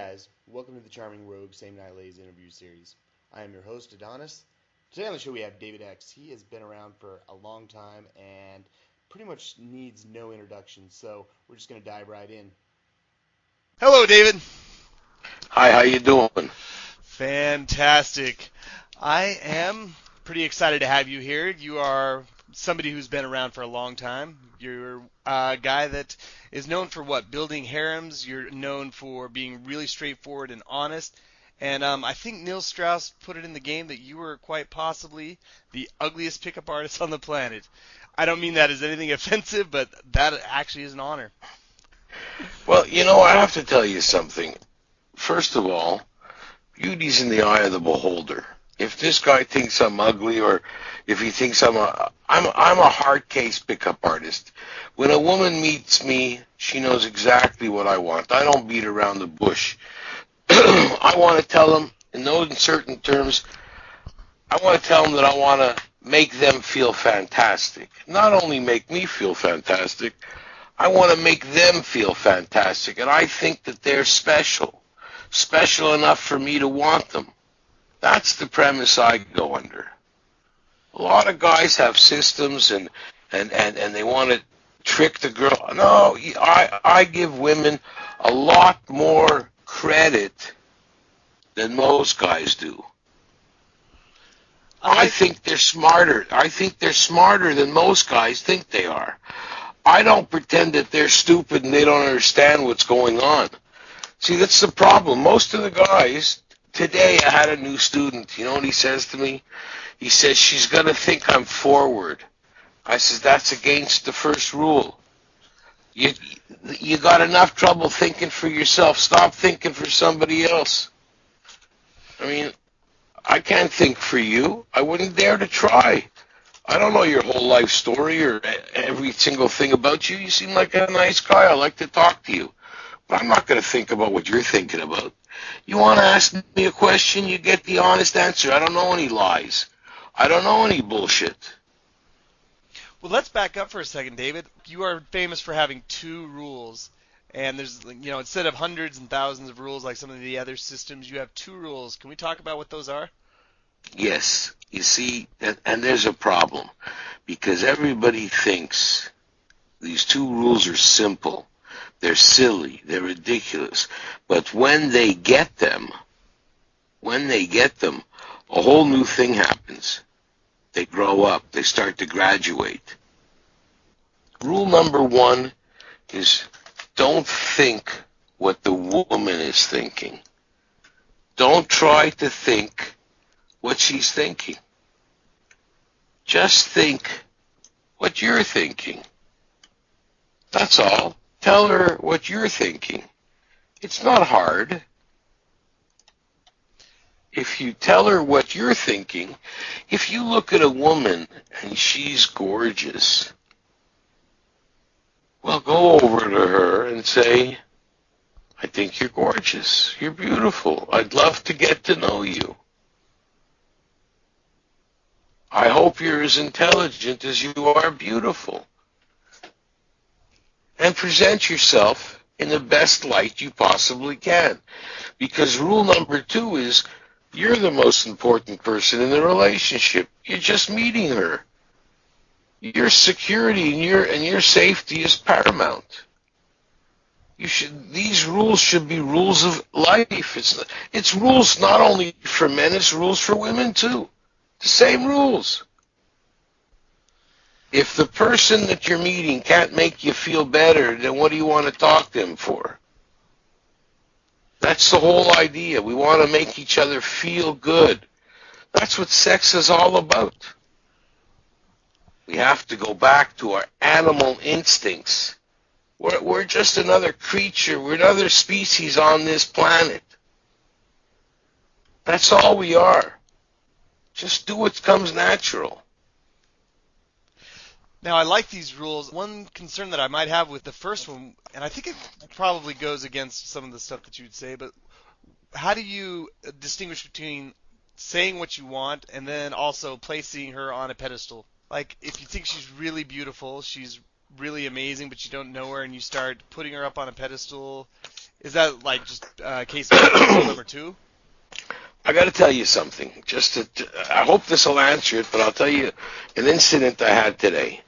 guys, welcome to the Charming Rogue Same Night Lays interview series. I am your host, Adonis. Today on the show we have David X. He has been around for a long time and pretty much needs no introduction, so we're just going to dive right in. Hello, David. Hi, how you doing? Fantastic. I am pretty excited to have you here. You are somebody who's been around for a long time. You're a guy that is known for what? Building harems. You're known for being really straightforward and honest. And I think Neil Strauss put it in the game that you were quite possibly the ugliest pickup artist on the planet. I don't mean that as anything offensive, but that actually is an honor. Well, I have to tell you something. First of all, beauty's in the eye of the beholder. If this guy thinks I'm ugly, or if he thinks I'm a hard case pickup artist. When a woman meets me, she knows exactly what I want. I don't beat around the bush. I want to tell them in those certain terms. I want to tell them that I want to make them feel fantastic. Not only make me feel fantastic, I want to make them feel fantastic. And I think that they're special enough for me to want them. That's the premise I go under. A lot of guys have systems and they want to trick the girl. No, I give women a lot more credit than most guys do. I think they're smarter. I think they're smarter than most guys think they are. I don't pretend that they're stupid and they don't understand what's going on. See, that's the problem. Most of the guys, today I had a new student. You know what he says to me? He says, she's going to think I'm forward. I says, that's against the first rule. You got enough trouble thinking for yourself. Stop thinking for somebody else. I mean, I can't think for you. I wouldn't dare to try. I don't know your whole life story or every single thing about you. You seem like a nice guy. I like to talk to you. But I'm not going to think about what you're thinking about. You want to ask me a question, you get the honest answer. I don't know any lies. I don't know any bullshit. Well, let's back up for a second, David. You are famous for having two rules. And there's, instead of hundreds and thousands of rules like some of the other systems, you have two rules. Can we talk about what those are? Yes. You see, and there's a problem. Because everybody thinks these two rules are simple. They're silly. They're ridiculous. But when they get them, a whole new thing happens. They grow up. They start to graduate. Rule number one is don't think what the woman is thinking. Don't try to think what she's thinking. Just think what you're thinking. That's all. Tell her what you're thinking. It's not hard. If you tell her what you're thinking, if you look at a woman and she's gorgeous, well, go over to her and say, I think you're gorgeous. You're beautiful. I'd love to get to know you. I hope you're as intelligent as you are beautiful. And present yourself in the best light you possibly can. Because rule number two is you're the most important person in the relationship. You're just meeting her. Your security and your safety is paramount. These rules should be rules of life. It's rules not only for men, it's rules for women too. The same rules. If the person that you're meeting can't make you feel better, then what do you want to talk to him for? That's the whole idea. We want to make each other feel good. That's what sex is all about. We have to go back to our animal instincts. We're just another creature. We're another species on this planet. That's all we are. Just do what comes natural. Now, I like these rules. One concern that I might have with the first one, and I think it probably goes against some of the stuff that you'd say, but how do you distinguish between saying what you want and then also placing her on a pedestal? Like, if you think she's really beautiful, she's really amazing, but you don't know her, and you start putting her up on a pedestal, Is that like just case of rule number two? I got to tell you something. I hope this will answer it, but I'll tell you an incident I had today.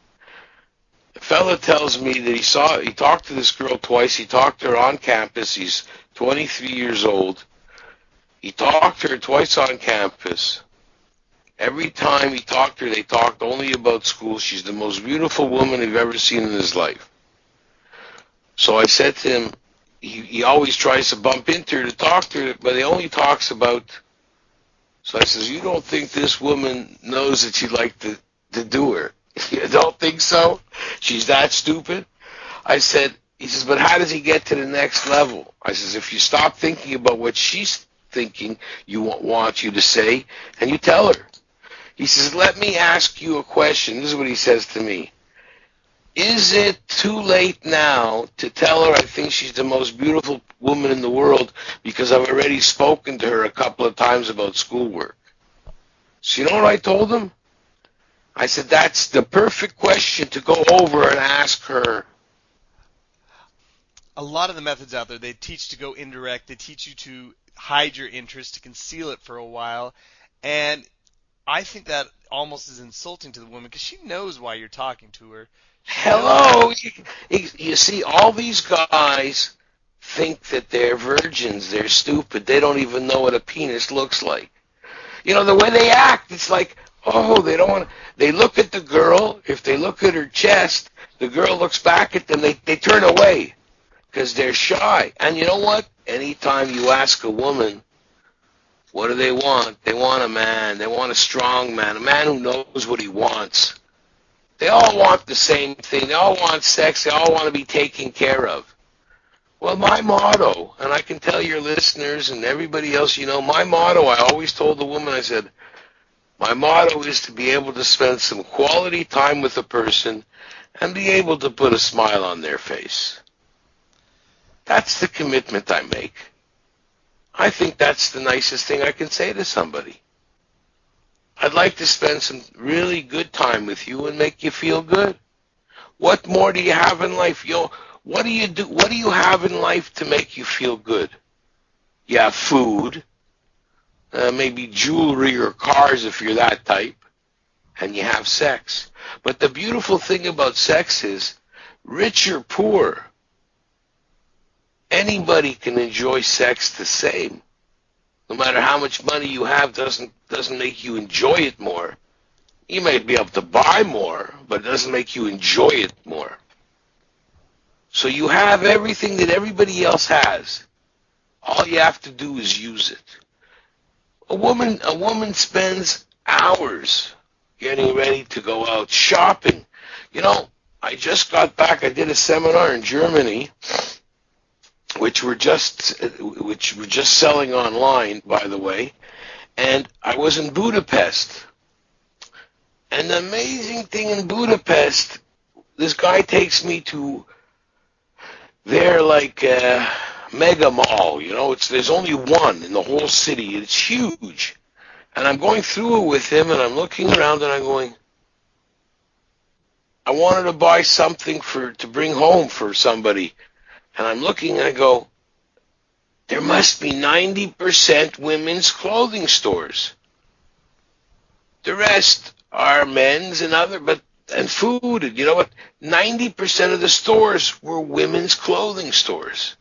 A fella tells me that he talked to this girl twice. He talked to her on campus. He's 23 years old. He talked to her twice on campus. Every time he talked to her, they talked only about school. She's the most beautiful woman he's ever seen in his life. So I said to him, he always tries to bump into her to talk to her, but he only talks about. So I says, you don't think this woman knows that you'd like to do her? You don't think so? She's that stupid? I said, he says, but how does he get to the next level? I says, if you stop thinking about what she's thinking you want you to say, and you tell her. He says, let me ask you a question. This is what he says to me. Is it too late now to tell her I think she's the most beautiful woman in the world because I've already spoken to her a couple of times about schoolwork? So you know what I told him? I said, that's the perfect question to go over and ask her. A lot of the methods out there, they teach to go indirect. They teach you to hide your interest, to conceal it for a while. And I think that almost is insulting to the woman because she knows why you're talking to her. Hello. You see, all these guys think that they're virgins. They're stupid. They don't even know what a penis looks like. You know, the way they act, it's like, oh, they don't want to. They look at the girl. If they look at her chest, the girl looks back at them. They turn away because they're shy. And you know what? Anytime you ask a woman, what do they want? They want a man. They want a strong man, a man who knows what he wants. They all want the same thing. They all want sex. They all want to be taken care of. Well, my motto, and I can tell your listeners and everybody else, you know, my motto, I always told the woman, I said, my motto is to be able to spend some quality time with a person and be able to put a smile on their face. That's the commitment I make. I think that's the nicest thing I can say to somebody. I'd like to spend some really good time with you and make you feel good. What more do you have in life? What do you do? What do you have in life to make you feel good? You have food, maybe jewelry or cars if you're that type, and you have sex. But the beautiful thing about sex is, rich or poor, anybody can enjoy sex the same. No matter how much money you have doesn't make you enjoy it more. You may be able to buy more, but it doesn't make you enjoy it more. So you have everything that everybody else has. All you have to do is use it. A woman spends hours getting ready to go out shopping. You know, I just got back. I did a seminar in Germany, which we're just selling online, by the way. And I was in Budapest. And the amazing thing in Budapest, this guy takes me to their mega mall. You know, there's only one in the whole city. It's huge. And I'm going through it with him, and I'm looking around, and I'm going, I wanted to buy something to bring home for somebody. And I'm looking, and I go, there must be 90% women's clothing stores. The rest are men's and food. And you know what? 90% of the stores were women's clothing stores.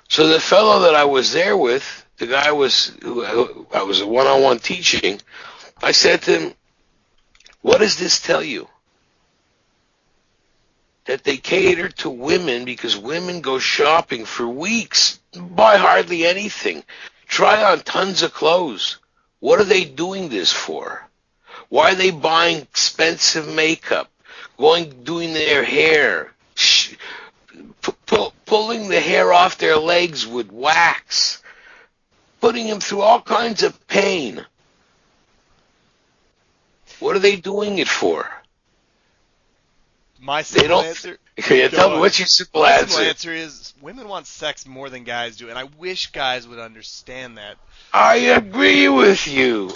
So the fellow that I was there with, the guy who I was a one-on-one teaching, I said to him, what does this tell you? That they cater to women because women go shopping for weeks, buy hardly anything, try on tons of clothes. What are they doing this for? Why are they buying expensive makeup, doing their hair, pulling the hair off their legs with wax, putting them through all kinds of pain? What are they doing it for? My simple answer. Okay, tell me what's your simple answer. My simple answer is women want sex more than guys do, and I wish guys would understand that. I agree with you.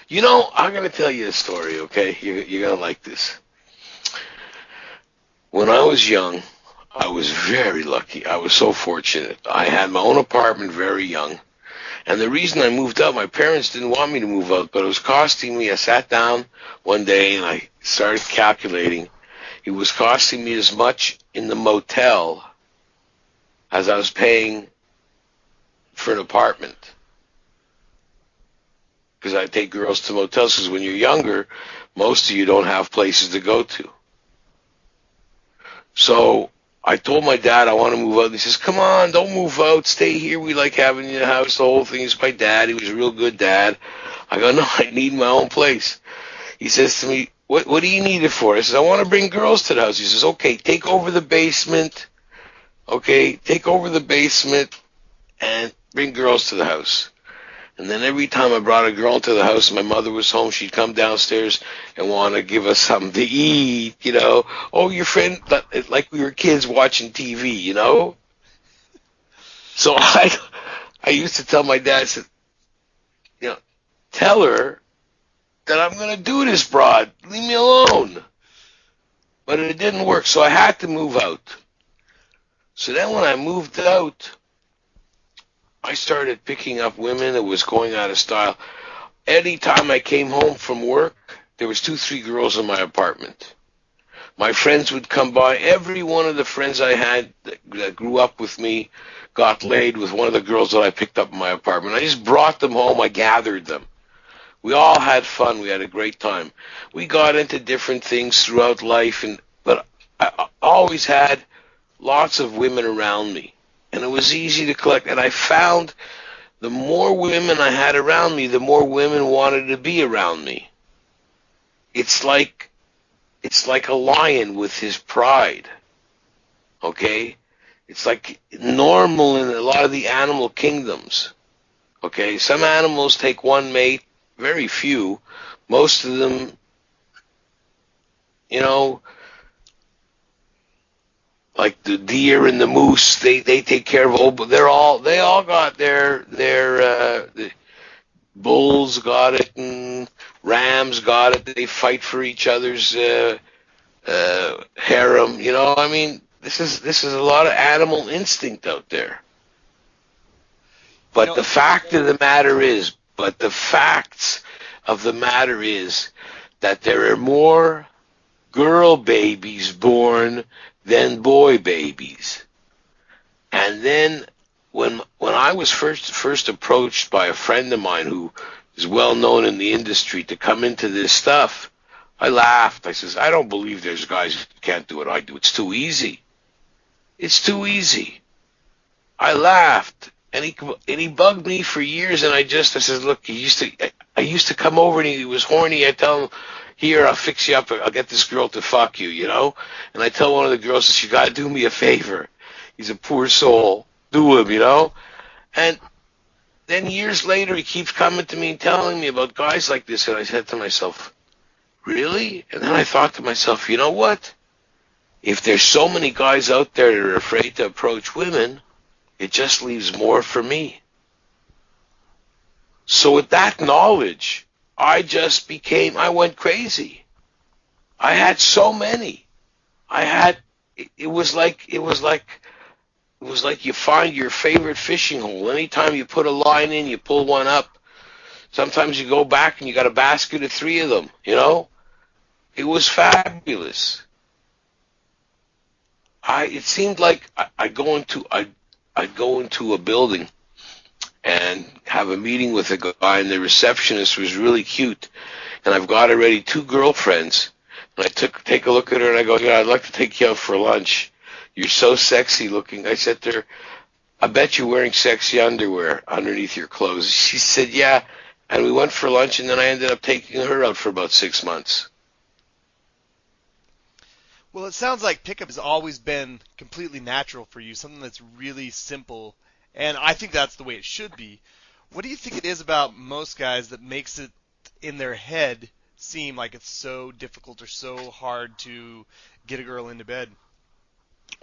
You know, I'm going to tell you a story, okay? You're going to like this. When I was young, I was very lucky. I was so fortunate. I had my own apartment very young. And the reason I moved out, my parents didn't want me to move out, but it was costing me. I sat down one day and I started calculating. It was costing me as much in the motel as I was paying for an apartment. Because I take girls to motels, because when you're younger, most of you don't have places to go to. So I told my dad I want to move out. He says, come on, don't move out. Stay here. We like having you in the house. The whole thing is my dad. He was a real good dad. I go, no, I need my own place. He says to me, what do you need it for? I says, I want to bring girls to the house. He says, okay, take over the basement. Okay, take over the basement and bring girls to the house. And then every time I brought a girl to the house and my mother was home, she'd come downstairs and want to give us something to eat, you know. Oh, your friend, like we were kids watching TV, you know. So I used to tell my dad, I said, you know, tell her that I'm going to do this, broad. Leave me alone. But it didn't work, so I had to move out. So then when I moved out, I started picking up women that was going out of style. Anytime I came home from work, there was 2-3 girls in my apartment. My friends would come by. Every one of the friends I had that grew up with me got laid with one of the girls that I picked up in my apartment. I just brought them home. I gathered them. We all had fun. We had a great time. We got into different things throughout life, but I always had lots of women around me. And it was easy to collect. And I found the more women I had around me, the more women wanted to be around me. It's like a lion with his pride. Okay? It's like normal in a lot of the animal kingdoms. Okay? Some animals take one mate, very few. Most of them, you know, like the deer and the moose, they take care of but they all got their the bulls got it and rams got it. They fight for each other's harem. You know, I mean, this is a lot of animal instinct out there. But the facts of the matter is that there are more girl babies born than boy babies. And then when I was first approached by a friend of mine who is well known in the industry to come into this stuff, I laughed. I says, I don't believe there's guys who can't do what I do. It's too easy. It's too easy. I laughed. And he bugged me for years, and I said, look, I used to come over and he was horny. I tell him, here, I'll fix you up. I'll get this girl to fuck you, you know? And I tell one of the girls, you got to do me a favor. He's a poor soul. Do him, you know? And then years later, he keeps coming to me and telling me about guys like this. And I said to myself, really? And then I thought to myself, you know what? If there's so many guys out there that are afraid to approach women, it just leaves more for me. So with that knowledge, I went crazy. I had so many. It was like you find your favorite fishing hole. Anytime you put a line in, you pull one up. Sometimes you go back and you got a basket of 3 of them, you know? It was fabulous. It seemed like I'd go into a building and have a meeting with a guy, and the receptionist was really cute, and I've got already 2 girlfriends, and I take a look at her, and I go, I'd like to take you out for lunch. You're so sexy looking. I said to her, I bet you're wearing sexy underwear underneath your clothes. She said, yeah, and we went for lunch, and then I ended up taking her out for about 6 months. Well, it sounds like pickup has always been completely natural for you, something that's really simple, and I think that's the way it should be. What do you think it is about most guys that makes it in their head seem like it's so difficult or so hard to get a girl into bed?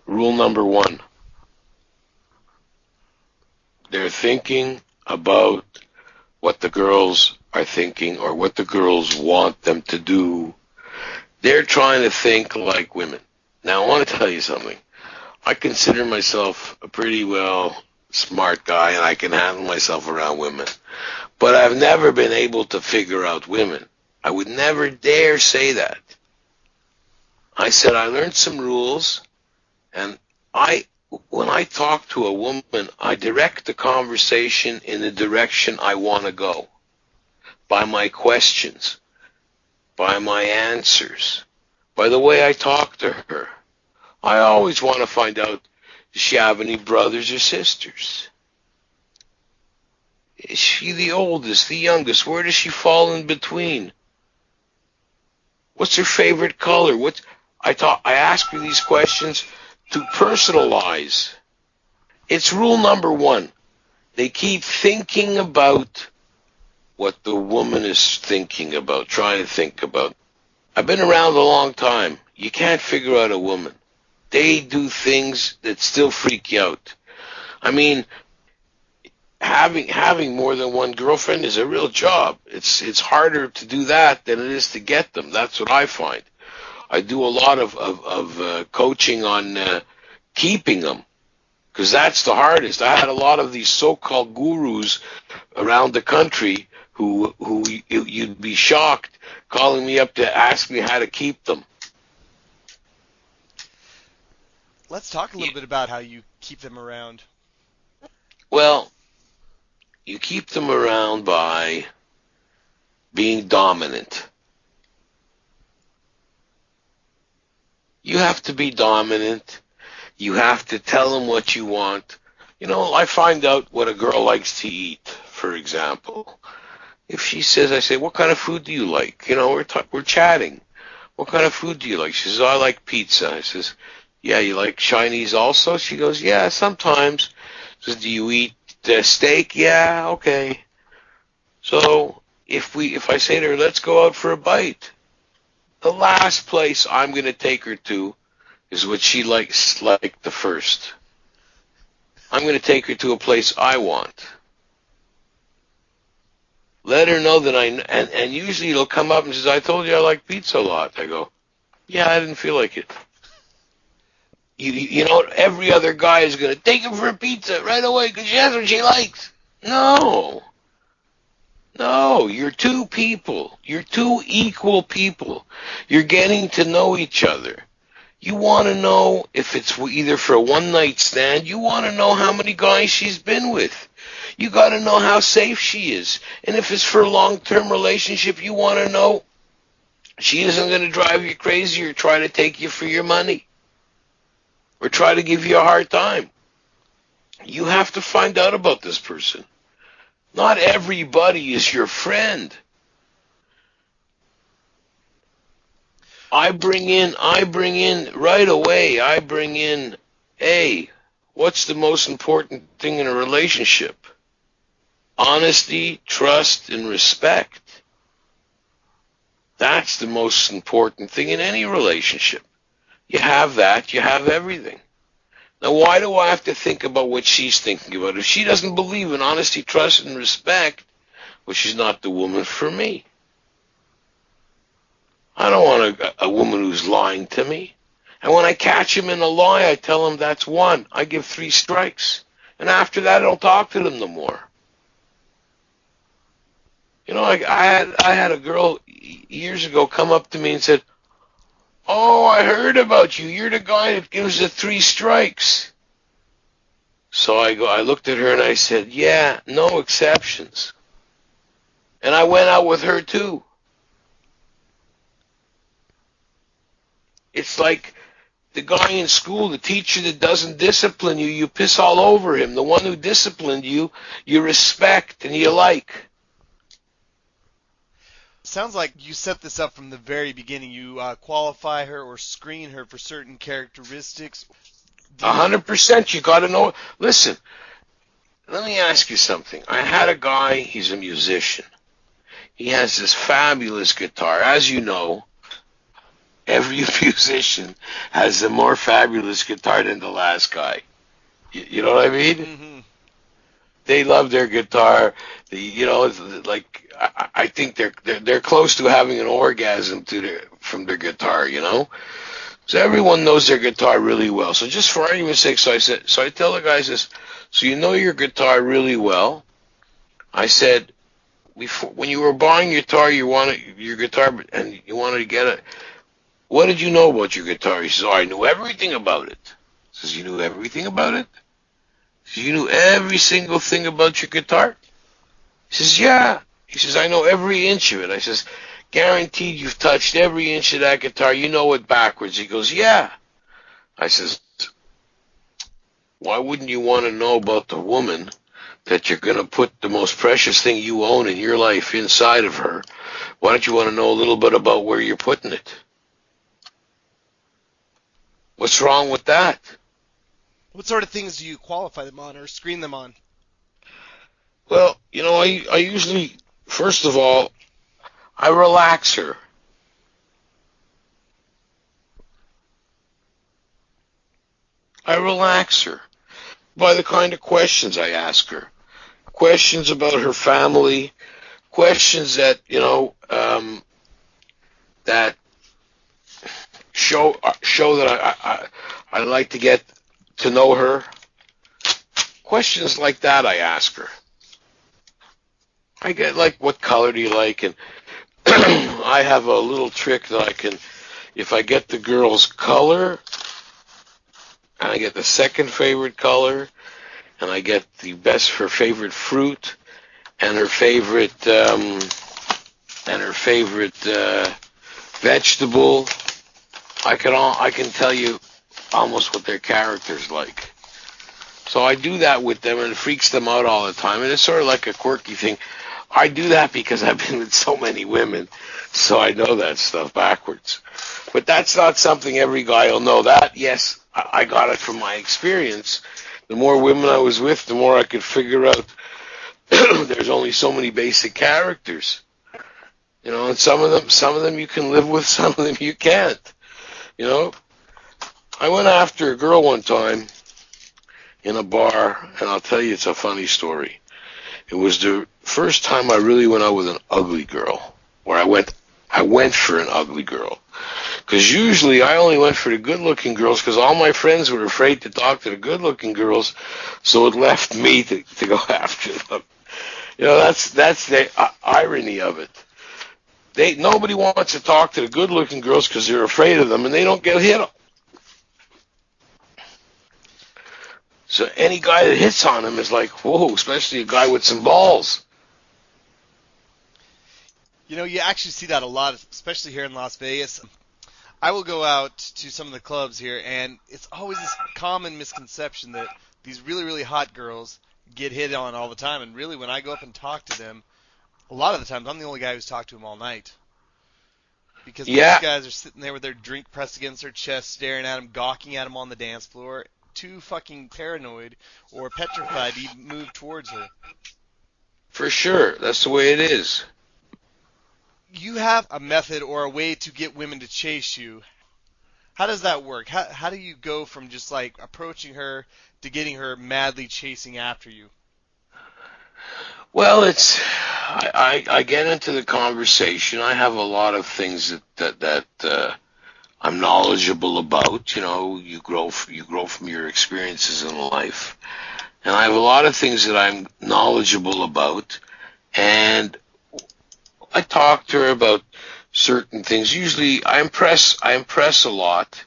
Rule number 1. They're thinking about what the girls are thinking or what the girls want them to do. They're trying to think like women. Now, I want to tell you something. I consider myself a pretty well smart guy, and I can handle myself around women. But I've never been able to figure out women. I would never dare say that. I said I learned some rules, and when I talk to a woman, I direct the conversation in the direction I want to go by my questions, by my answers, by the way I talk to her. I always want to find out, does she have any brothers or sisters? Is she the oldest, the youngest? Where does she fall in between? What's her favorite color? I ask her these questions to personalize. It's rule number one. They keep thinking about what the woman is thinking about, trying to think about. I've been around a long time. You can't figure out a woman. They do things that still freak you out. I mean, having more than one girlfriend is a real job. It's harder to do that than it is to get them. That's what I find. I do a lot of coaching on keeping them, because that's the hardest. I had a lot of these so-called gurus around the country who you'd be shocked calling me up to ask me how to keep them. Let's talk a little bit about how you keep them around. Well, you keep them around by being dominant. You have to be dominant. You have to tell them what you want. You know, I find out what a girl likes to eat, for example. If she says, I say, what kind of food do you like? You know, we're chatting. What kind of food do you like? She says, I like pizza. I says, yeah, you like Chinese also? She goes, yeah, sometimes. She says, do you eat steak? Yeah, okay. So if I say to her, let's go out for a bite, the last place I'm going to take her to is what she likes like the first. I'm going to take her to a place I want. Let her know that and usually it'll come up and says, I told you I like pizza a lot. I go, yeah, I didn't feel like it. You know, every other guy is going to take her for a pizza right away because that's what she likes. No, you're two people. You're two equal people. You're getting to know each other. You want to know if it's either for a one-night stand. You want to know how many guys she's been with. You got to know how safe she is. And if it's for a long-term relationship, you want to know she isn't going to drive you crazy or try to take you for your money or try to give you a hard time. You have to find out about this person. Not everybody is your friend. I bring in right away, hey, what's the most important thing in a relationship? Honesty, trust, and respect. That's the most important thing in any relationship. You have that, you have everything. Now, why do I have to think about what she's thinking about? If she doesn't believe in honesty, trust, and respect, well, she's not the woman for me. I don't want a woman who's lying to me. And when I catch him in a lie, I tell him that's one. I give 3 strikes. And after that, I don't talk to them no more. You know, I had a girl years ago come up to me and said, oh, I heard about you. You're the guy that gives the 3 strikes. So I looked at her and I said, yeah, no exceptions. And I went out with her too. It's like the guy in school, the teacher that doesn't discipline you, you piss all over him. The one who disciplined you, you respect and you like. Sounds like you set this up from the very beginning. You qualify her or screen her for certain characteristics. 100%. You got to know. Listen, let me ask you something. I had a guy, he's a musician. He has this fabulous guitar. As you know, every musician has a more fabulous guitar than the last guy. You know what I mean? Mm-hmm. They love their guitar. You know, like I think they're close to having an orgasm from their guitar. You know, So everyone knows their guitar really well. So just for argument's sake, so I tell the guys this. So you know your guitar really well. I said, before, when you were buying your guitar, you wanted your guitar, and you wanted to get it. What did you know about your guitar? He says, "Oh, I knew everything about it." He says, "You knew everything about it?" He says, "You knew every single thing about your guitar?" He says, "Yeah." He says, "I know every inch of it." I says, "Guaranteed you've touched every inch of that guitar. You know it backwards." He goes, "Yeah." I says, "Why wouldn't you want to know about the woman that you're going to put the most precious thing you own in your life inside of her? Why don't you want to know a little bit about where you're putting it? What's wrong with that?" What sort of things do you qualify them on or screen them on? Well, I usually, first of all, I relax her. I relax her by the kind of questions I ask her. Questions about her family, questions that, that show that I like to get to know her. Questions like that I ask her. I get like, what color do you like? And I have a little trick that I can, if I get the girl's color, and I get the second favorite color, and I get her favorite fruit, and her favorite vegetable, I can tell you almost what their character's like. So I do that with them, and it freaks them out all the time. And it's sort of like a quirky thing. I do that because I've been with so many women, so I know that stuff backwards. But that's not something every guy will know. That, yes, I got it from my experience. The more women I was with, the more I could figure out there's only so many basic characters. And some of them you can live with, some of them you can't. I went after a girl one time in a bar, and I'll tell you, it's a funny story. It was the first time I really went out with an ugly girl, where I went for an ugly girl. Because usually I only went for the good-looking girls because all my friends were afraid to talk to the good-looking girls, so it left me to go after them. That's the irony of it. Nobody wants to talk to the good-looking girls because they're afraid of them, and they don't get hit. So any guy that hits on them is like, whoa, especially a guy with some balls. You actually see that a lot, especially here in Las Vegas. I will go out to some of the clubs here, and it's always this common misconception that these really, really hot girls get hit on all the time. And really, when I go up and talk to them, a lot of the times I'm the only guy who's talked to them all night. Because most Yeah, guys are sitting there with their drink pressed against their chest, staring at them, gawking at them on the dance floor, too fucking paranoid or petrified to even move towards her. for sure. That's the way it is. You have a method or a way to get women to chase you. How does that work? How do you go from just like approaching her to getting her madly chasing after you? Well, I get into the conversation. I have a lot of things that I'm knowledgeable about. You grow from your experiences in life, and I have a lot of things that I'm knowledgeable about, and I talk to her about certain things. Usually, I impress a lot.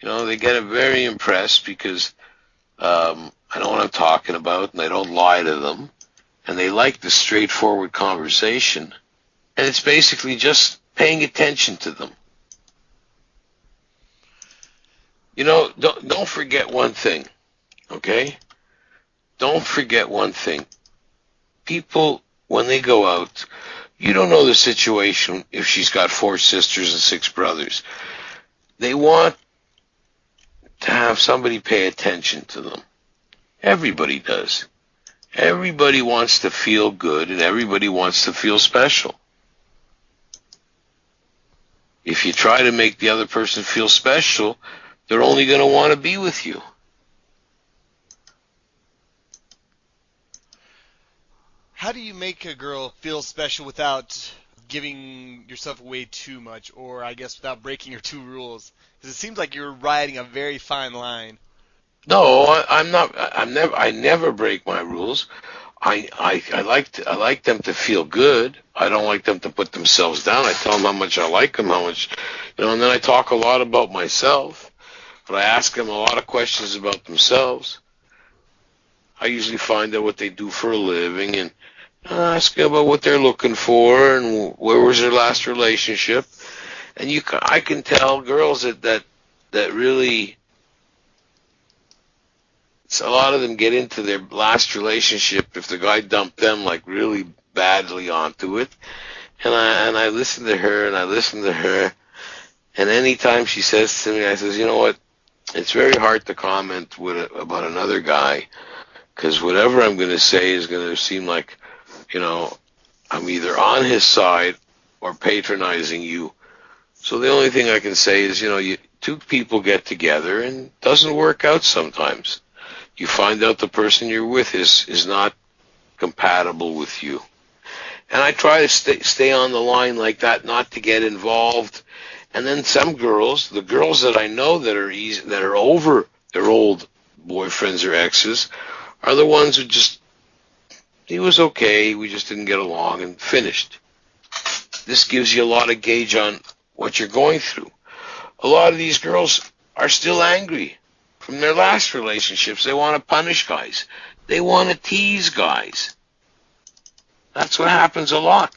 They get very impressed because I know what I'm talking about, and I don't lie to them, and they like the straightforward conversation. And it's basically just paying attention to them. Don't forget one thing, okay? Don't forget one thing. People, when they go out, you don't know the situation if she's got 4 sisters and 6 brothers. They want to have somebody pay attention to them. Everybody does. Everybody wants to feel good, and everybody wants to feel special. If you try to make the other person feel special, they're only going to want to be with you. How do you make a girl feel special without giving yourself away too much, or I guess without breaking your two rules? Because it seems like you're riding a very fine line. No, I'm not. I never break my rules. I like them to feel good. I don't like them to put themselves down. I tell them how much I like them, how much, and then I talk a lot about myself. But I ask them a lot of questions about themselves. I usually find out what they do for a living and ask them about what they're looking for and where was their last relationship. And I can tell girls that really, a lot of them get into their last relationship if the guy dumped them like really badly onto it. And I listen to her and I listen to her. And anytime she says to me, I says, you know what? It's very hard to comment about another guy because whatever I'm going to say is going to seem like, I'm either on his side or patronizing you. So the only thing I can say is, two people get together and it doesn't work out sometimes. You find out the person you're with is not compatible with you. And I try to stay on the line like that, not to get involved. And then some girls, the girls that I know that are over their old boyfriends or exes, are the ones who just, he was okay, we just didn't get along, and finished. This gives you a lot of gauge on what you're going through. A lot of these girls are still angry from their last relationships. They want to punish guys. They want to tease guys. That's what happens a lot.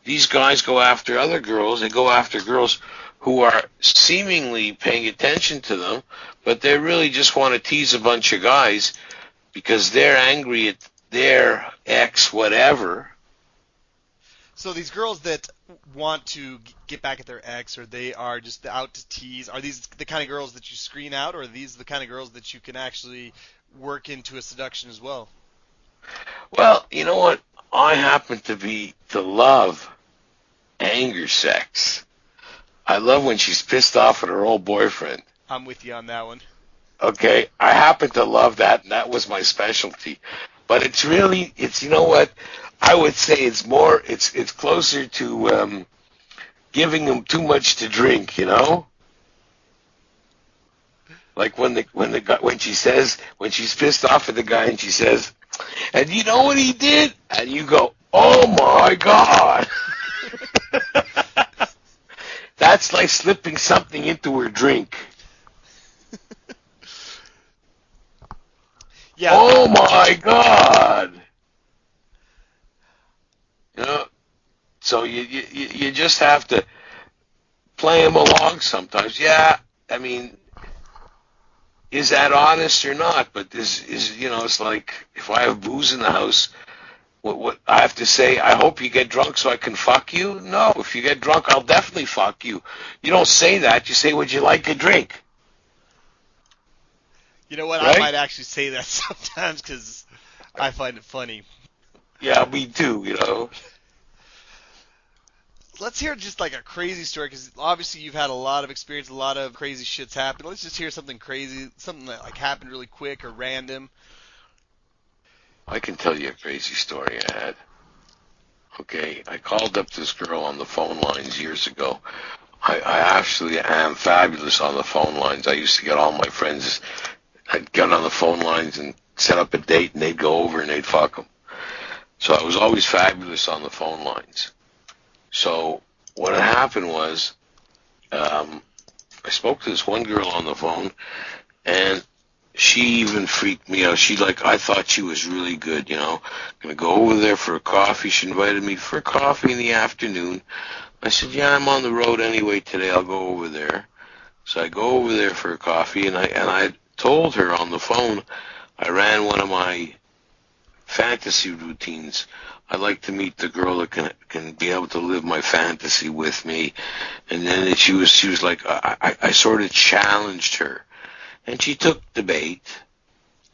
These guys go after other girls. They go after girls who are seemingly paying attention to them, but they really just want to tease a bunch of guys because they're angry at their ex, whatever. So these girls that want to get back at their ex, or they are just out to tease, are these the kind of girls that you screen out, or are these the kind of girls that you can actually work into a seduction as well? Well, you know what? I happen to love anger sex. I love when she's pissed off at her old boyfriend. I'm with you on that one. Okay, I happen to love that, and that was my specialty. But it's you know what? I would say it's closer to giving them too much to drink, Like when she's pissed off at the guy and she says, and you know what he did? And you go, oh my God. That's like slipping something into her drink. Yeah. Oh my God. So you just have to play him along sometimes. Yeah, I mean, is that honest or not? But it's like if I have booze in the house, what I have to say, I hope you get drunk so I can fuck you? No, if you get drunk, I'll definitely fuck you. You don't say that. You say, would you like a drink? You know what? Right? I might actually say that sometimes because I find it funny. Yeah, me too, Let's hear just like a crazy story, because obviously you've had a lot of experience, a lot of crazy shit's happened. Let's just hear something crazy, something that like happened really quick or random. I can tell you a crazy story I had. Okay, I called up this girl on the phone lines years ago. I actually am fabulous on the phone lines. I used to get all my friends, I'd get on the phone lines and set up a date, and they'd go over and they'd fuck them. So I was always fabulous on the phone lines. So what had happened was, I spoke to this one girl on the phone, and she even freaked me out. I thought she was really good, Gonna go over there for a coffee. She invited me for a coffee in the afternoon. I said, yeah, I'm on the road anyway today. I'll go over there. So I go over there for a coffee, and I told her on the phone, I ran one of my fantasy routines. I like to meet the girl that can be able to live my fantasy with me. And then she was like, I sort of challenged her. And she took the bait.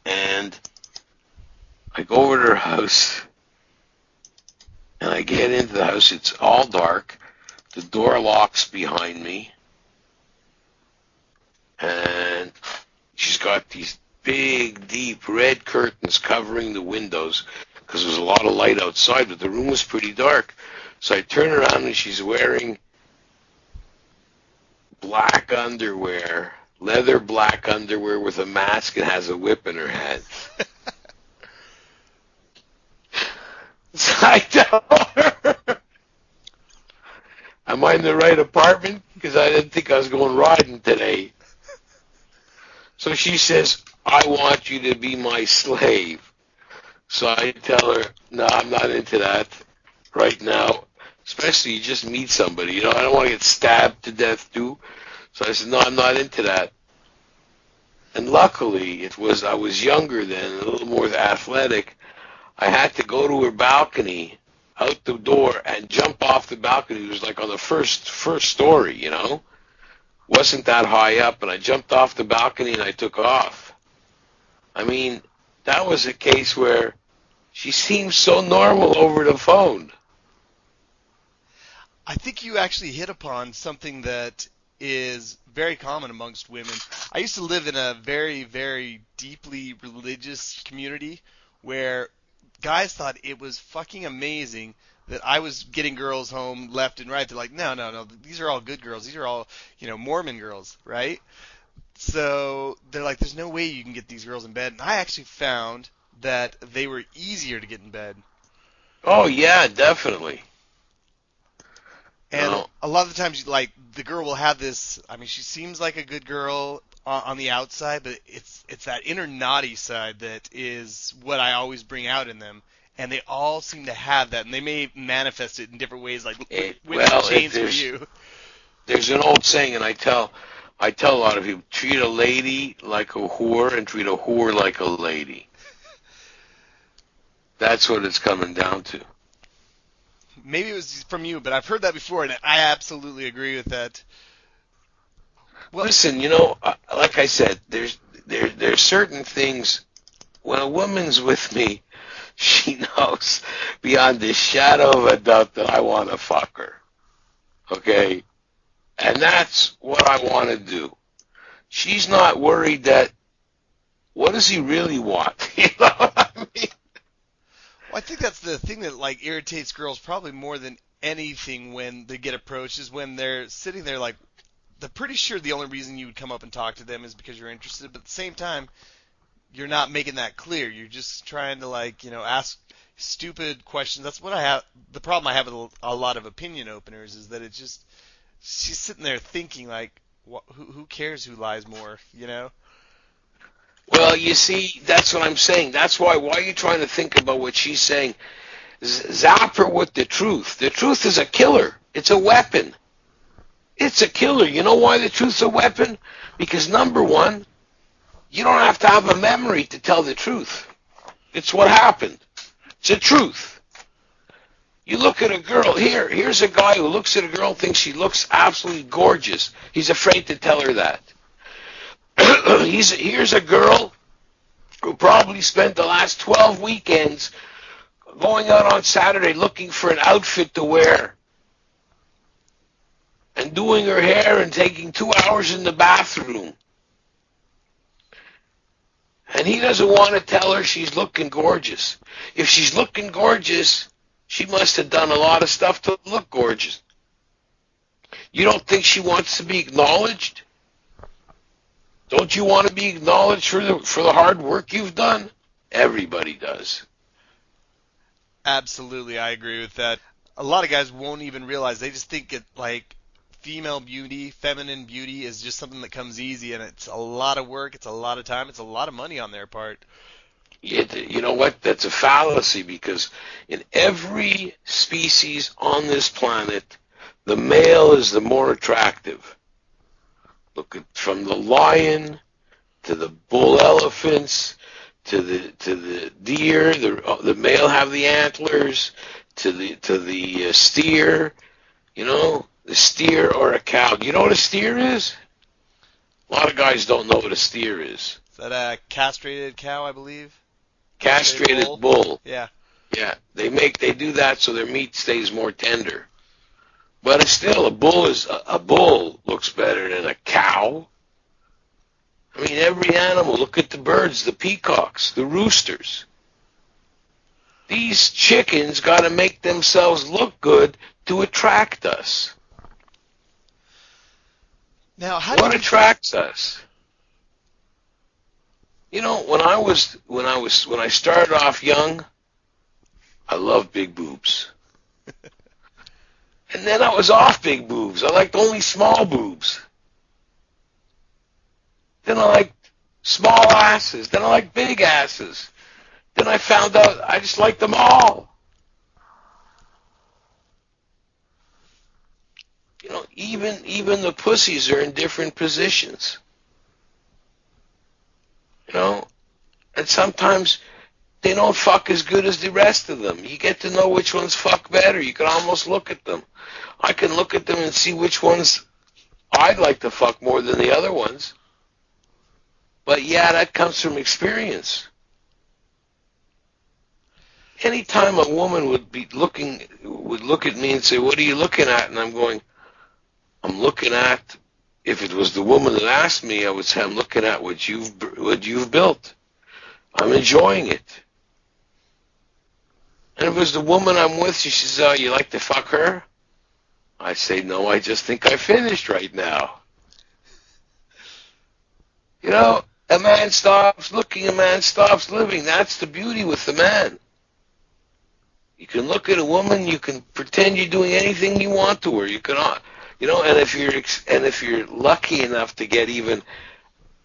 And I go over to her house. And I get into the house. It's all dark. The door locks behind me. And she's got these big, deep red curtains covering the windows because there's a lot of light outside, but the room was pretty dark. So I turn around and she's wearing black underwear, leather black underwear with a mask and has a whip in her hand. So I tell her, am I in the right apartment? Because I didn't think I was going riding today. So she says, I want you to be my slave. So I tell her, no, I'm not into that right now. Especially you just meet somebody. You know, I don't want to get stabbed to death too. So I said, no, I'm not into that. And luckily, I was younger then, a little more athletic. I had to go to her balcony, out the door, and jump off the balcony. It was like on the first story, you know. Wasn't that high up, and I jumped off the balcony and I took off. I mean, that was a case where she seemed so normal over the phone. I think you actually hit upon something that is very common amongst women. I used to live in a very, very deeply religious community where guys thought it was fucking amazing that I was getting girls home left and right. They're like, no, no, no, these are all good girls. These are all, Mormon girls, right? So they're like, there's no way you can get these girls in bed. And I actually found that they were easier to get in bed. Oh, yeah, definitely. And a lot of the times, like, the girl will have this, I mean, she seems like a good girl on the outside, but it's that inner naughty side that is what I always bring out in them. And they all seem to have that, and they may manifest it in different ways, like chains for you. There's an old saying, and I tell a lot of people, treat a lady like a whore and treat a whore like a lady. That's what it's coming down to. Maybe it was from you, but I've heard that before, and I absolutely agree with that. Well, listen, like I said, there's certain things. When a woman's with me, she knows beyond the shadow of a doubt that I want to fuck her. Okay? And that's what I want to do. She's not worried that, what does he really want? You know what I mean? Well, I think that's the thing that like irritates girls probably more than anything when they get approached is when they're sitting there like they're pretty sure the only reason you would come up and talk to them is because you're interested, but at the same time you're not making that clear. You're just trying to ask stupid questions. That's what I have. The problem I have with a lot of opinion openers is that it's just she's sitting there thinking like, who cares who lies more, Well, you see, that's what I'm saying. That's why are you trying to think about what she's saying? Zap her with the truth. The truth is a killer. It's a weapon. It's a killer. You know why the truth's a weapon? Because number one, you don't have to have a memory to tell the truth. It's what happened. It's the truth. You look at a girl. Here's a guy who looks at a girl and thinks she looks absolutely gorgeous. He's afraid to tell her that. Here's a girl who probably spent the last 12 weekends going out on Saturday looking for an outfit to wear and doing her hair and taking 2 hours in the bathroom. And he doesn't want to tell her she's looking gorgeous. If she's looking gorgeous, she must have done a lot of stuff to look gorgeous. You don't think she wants to be acknowledged? Don't you want to be acknowledged for the hard work you've done? Everybody does. Absolutely, I agree with that. A lot of guys won't even realize. They just think it like female beauty, feminine beauty is just something that comes easy, and it's a lot of work, it's a lot of time, it's a lot of money on their part. You know what? That's a fallacy because in every species on this planet, the male is the more attractive. Look at from the lion to the bull elephants to the deer. The male have the antlers to the steer. The steer or a cow. Do you know what a steer is? A lot of guys don't know what a steer is. Is that a castrated cow, I believe? Castrated bull. Yeah. Yeah. They do that so their meat stays more tender. But it's still a bull looks better than a cow. I mean, every animal. Look at the birds, the peacocks, the roosters. These chickens got to make themselves look good to attract us. Now, how What do you attracts us? You know, when I started off young, I loved big boobs. And then I was off big boobs. I liked only small boobs. Then I liked small asses. Then I liked big asses. Then I found out I just liked them all. You know, even the pussies are in different positions. You know, and sometimes they don't fuck as good as the rest of them. You get to know which ones fuck better. You can almost look at them. I can look at them and see which ones I'd like to fuck more than the other ones. But yeah, that comes from experience. Anytime a woman would look at me and say, "What are you looking at?" And I'm going, "I'm looking at." If it was the woman that asked me, I would say, "I'm looking at what you've built. I'm enjoying it." And if it was the woman I'm with, she says, "Oh, you like to fuck her?" I say, "No, I just think I finished right now." You know, a man stops looking, a man stops living. That's the beauty with the man. You can look at a woman, you can pretend you're doing anything you want to her. You can, you know, and if you're lucky enough to get even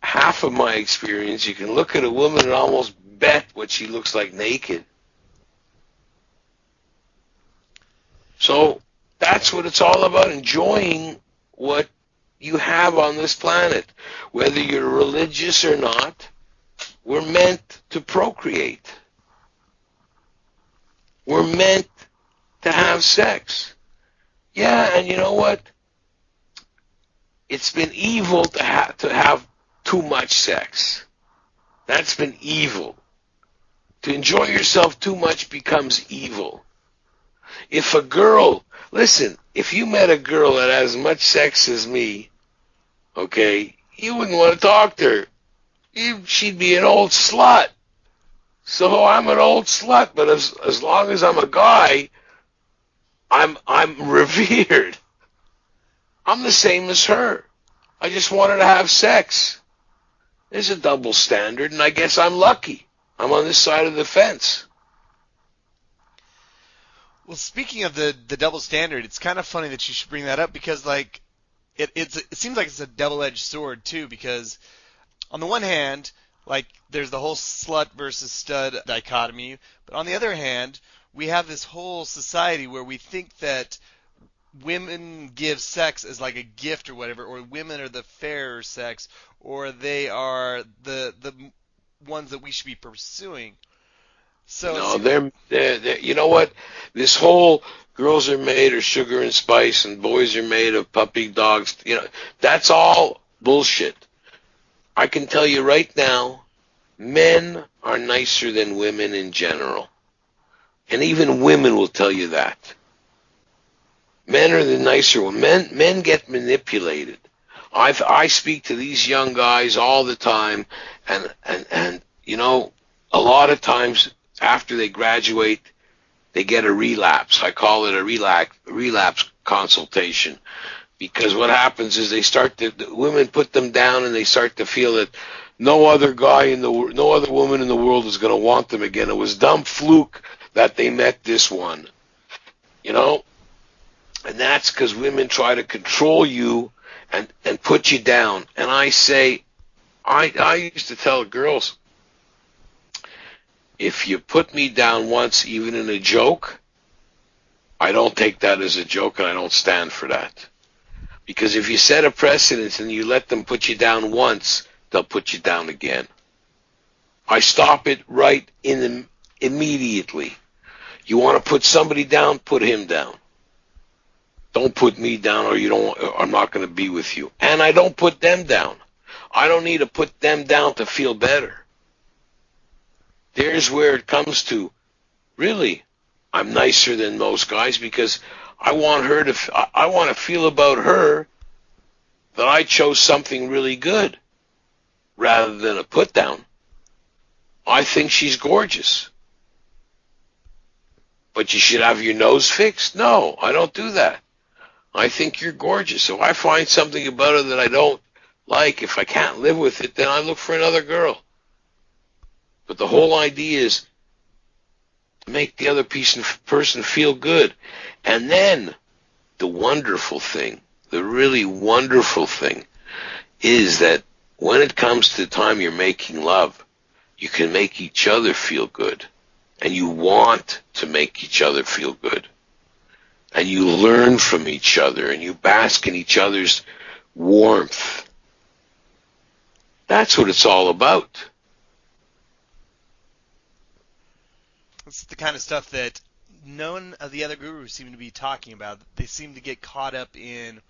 half of my experience, you can look at a woman and almost bet what she looks like naked. So that's what it's all about, enjoying what you have on this planet. Whether you're religious or not, we're meant to procreate. We're meant to have sex. Yeah, and you know what? It's been evil to have too much sex. That's been evil. To enjoy yourself too much becomes evil. If a girl, listen, if you met a girl that has as much sex as me, okay, you wouldn't want to talk to her. She'd be an old slut. So I'm an old slut, but as long as I'm a guy, I'm revered. I'm the same as her. I just wanted to have sex. There's a double standard, and I guess I'm lucky. I'm on this side of the fence. Well, speaking of the double standard, it's kind of funny that you should bring that up because like it seems like it's a double-edged sword too because on the one hand, like there's the whole slut versus stud dichotomy, but on the other hand, we have this whole society where we think that women give sex as like a gift or whatever, or women are the fairer sex, or they are the ones that we should be pursuing. So No, they're you know what? This whole girls are made of sugar and spice and boys are made of puppy dogs, you know, that's all bullshit. I can tell you right now, men are nicer than women in general. And even women will tell you that. Men are the nicer ones. Men get manipulated. I speak to these young guys all the time, and you know, a lot of times after they graduate, they get a relapse. I call it a relapse consultation, because what happens is the women put them down, and they start to feel that no other no other woman in the world is going to want them again. It was dumb fluke that they met this one, you know. And that's because women try to control you and put you down. And I say, I used to tell girls, if you put me down once, even in a joke, I don't take that as a joke and I don't stand for that. Because if you set a precedent and you let them put you down once, they'll put you down again. I stop it right immediately. You want to put somebody down, put him down. Don't put me down or I'm not going to be with you. And I don't put them down. I don't need to put them down to feel better. There's where it comes to, really, I'm nicer than most guys because I want to feel about her that I chose something really good rather than a put down. I think she's gorgeous. but you should have your nose fixed? No, I don't do that. I think you're gorgeous. If I find something about her that I don't like, if I can't live with it, then I look for another girl. But the whole idea is to make the other person feel good. And then the wonderful thing, the really wonderful thing, is that when it comes to the time you're making love, you can make each other feel good. And you want to make each other feel good. And you learn from each other, and you bask in each other's warmth. That's what it's all about. It's the kind of stuff that none of the other gurus seem to be talking about. They seem to get caught up in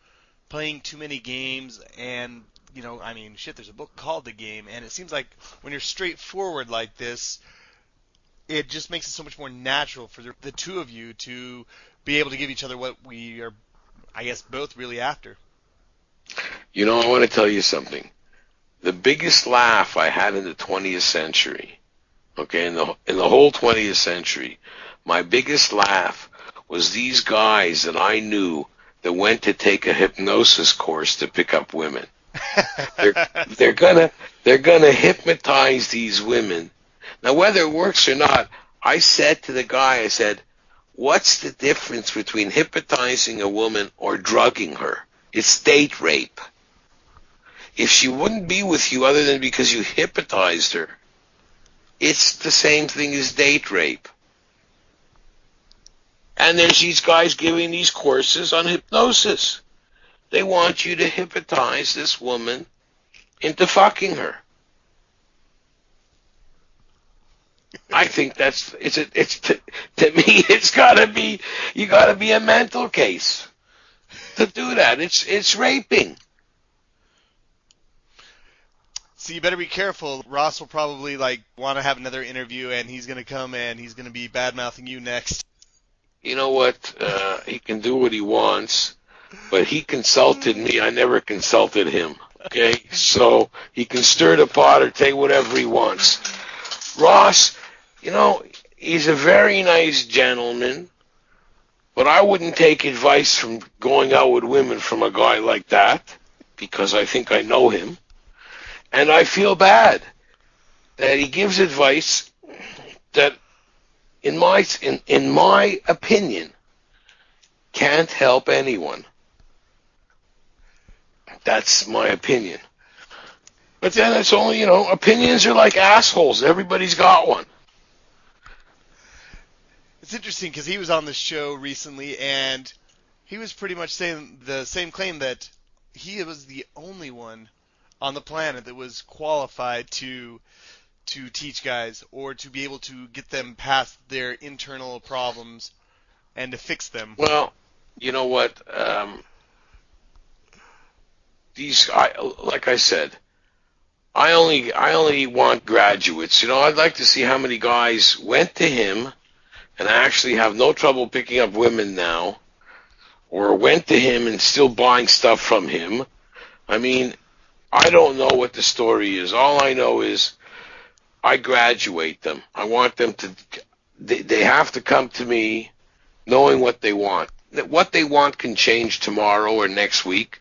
playing too many games, and, you know, I mean, shit, there's a book called The Game, and it seems like when you're straightforward like this, it just makes it so much more natural for the two of you to be able to give each other what we are, I guess, both really after. You know, I want to tell you something. The biggest laugh I had in the 20th century, okay, in the whole 20th century, my biggest laugh was these guys that I knew that went to take a hypnosis course to pick up women. They're gonna hypnotize these women. Now, whether it works or not, I said to the guy, I said, what's the difference between hypnotizing a woman or drugging her? It's date rape. If she wouldn't be with you other than because you hypnotized her, it's the same thing as date rape. And there's these guys giving these courses on hypnosis. They want you to hypnotize this woman into fucking her. I think to me, it's gotta be, you gotta be a mental case to do that. It's raping. So you better be careful. Ross will probably want to have another interview, and he's going to come and he's going to be bad-mouthing you next. You know what? He can do what he wants, but he consulted me. I never consulted him. Okay? So he can stir the pot or take whatever he wants. Ross, you know, he's a very nice gentleman, but I wouldn't take advice from going out with women from a guy like that, because I think I know him. And I feel bad that he gives advice that, in my opinion, can't help anyone. That's my opinion. But then it's only, opinions are like assholes. Everybody's got one. It's interesting because he was on the show recently, and he was pretty much saying the same claim that he was the only one on the planet that was qualified to teach guys or to be able to get them past their internal problems and to fix them. Well, you know what? Like I said, I only want graduates. I'd like to see how many guys went to him and actually have no trouble picking up women now, or went to him and still buying stuff from him. I mean, I don't know what the story is. All I know is I graduate them. I want them to, they have to come to me knowing what they want. What they want can change tomorrow or next week,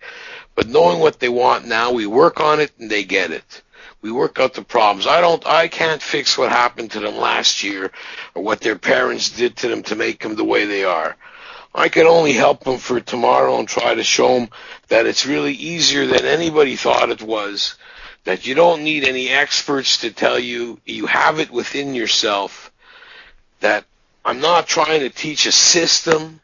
but knowing what they want now, we work on it and they get it. We work out the problems. I can't fix what happened to them last year or what their parents did to them to make them the way they are. I can only help them for tomorrow and try to show them that it's really easier than anybody thought it was, that you don't need any experts to tell you. You have it within yourself, that I'm not trying to teach a system.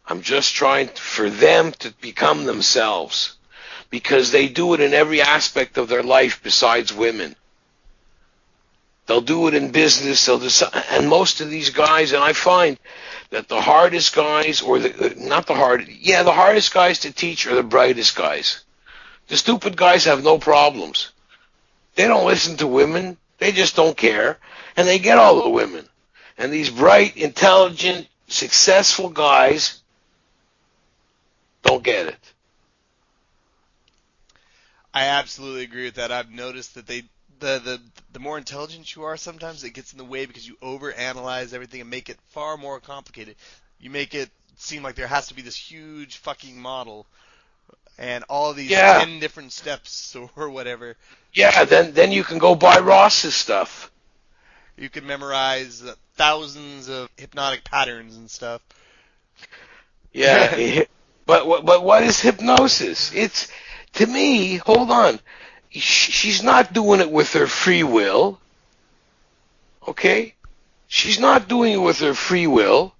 I'm just trying for them to become themselves, because they do it in every aspect of their life besides women. They'll do it in business. And most of these guys, and I find that the hardest guys, or the hardest guys to teach are the brightest guys. The stupid guys have no problems. They don't listen to women. They just don't care. And they get all the women. And these bright, intelligent, successful guys don't get it. I absolutely agree with that. I've noticed that the more intelligent you are, sometimes it gets in the way because you overanalyze everything and make it far more complicated. You make it seem like there has to be this huge fucking model and all these Yeah. 10 different steps or whatever. Yeah, then you can go buy Ross's stuff. You can memorize thousands of hypnotic patterns and stuff. Yeah, but what is hypnosis? It's, to me, hold on. She's not doing it with her free will. Okay? She's not doing it with her free will.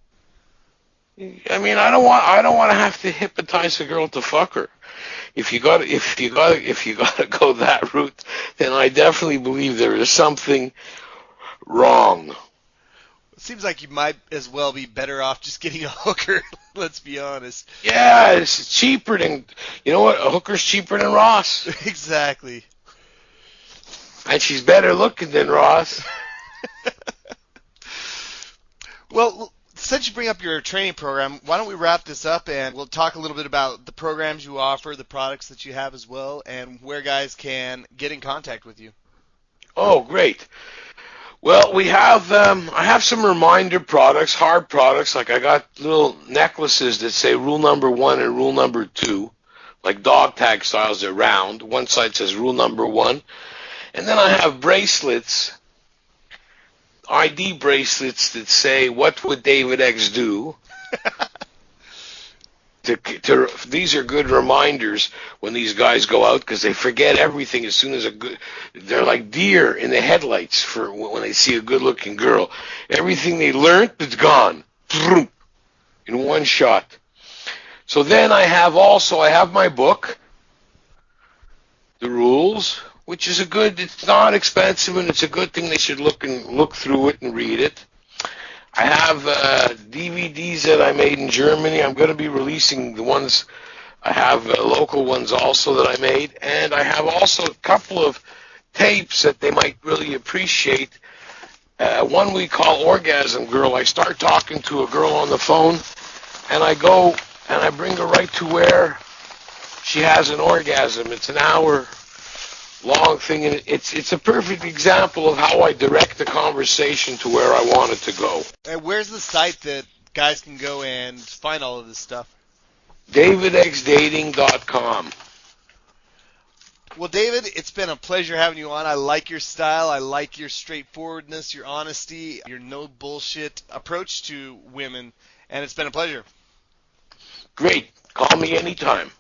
I mean, I don't want to have to hypnotize a girl to fuck her. If you got to go that route, then I definitely believe there is something wrong. It seems like you might as well be better off just getting a hooker. Let's be honest. Yeah, it's cheaper than, you know what? A hooker's cheaper than Ross. Exactly. And she's better looking than Ross. Well, since you bring up your training program, why don't we wrap this up and we'll talk a little bit about the programs you offer, the products that you have as well, and where guys can get in contact with you. Oh, great. Well, we have, I have some reminder products, hard products, like I got little necklaces that say rule number 1 and rule number 2, like dog tag styles, they're round. One side says rule number 1. And then I have bracelets, ID bracelets that say, what would David X do? These are good reminders when these guys go out, because they forget everything as soon as they're like deer in the headlights for when they see a good-looking girl. Everything they learned is gone in one shot. So then I have my book, The Rules, which is it's not expensive, and it's a good thing. They should look through it and read it. I have DVDs that I made in Germany. I'm going to be releasing the ones. I have local ones also that I made. And I have also a couple of tapes that they might really appreciate. One we call Orgasm Girl. I start talking to a girl on the phone, and I go and I bring her right to where she has an orgasm. It's an hour long thing, and it's a perfect example of how I direct the conversation to where I want it to go. And where's the site that guys can go and find all of this stuff? DavidXDating.com. Well, David, it's been a pleasure having you on. I like your style. I like your straightforwardness, your honesty, your no bullshit approach to women, and it's been a pleasure. Great. Call me anytime.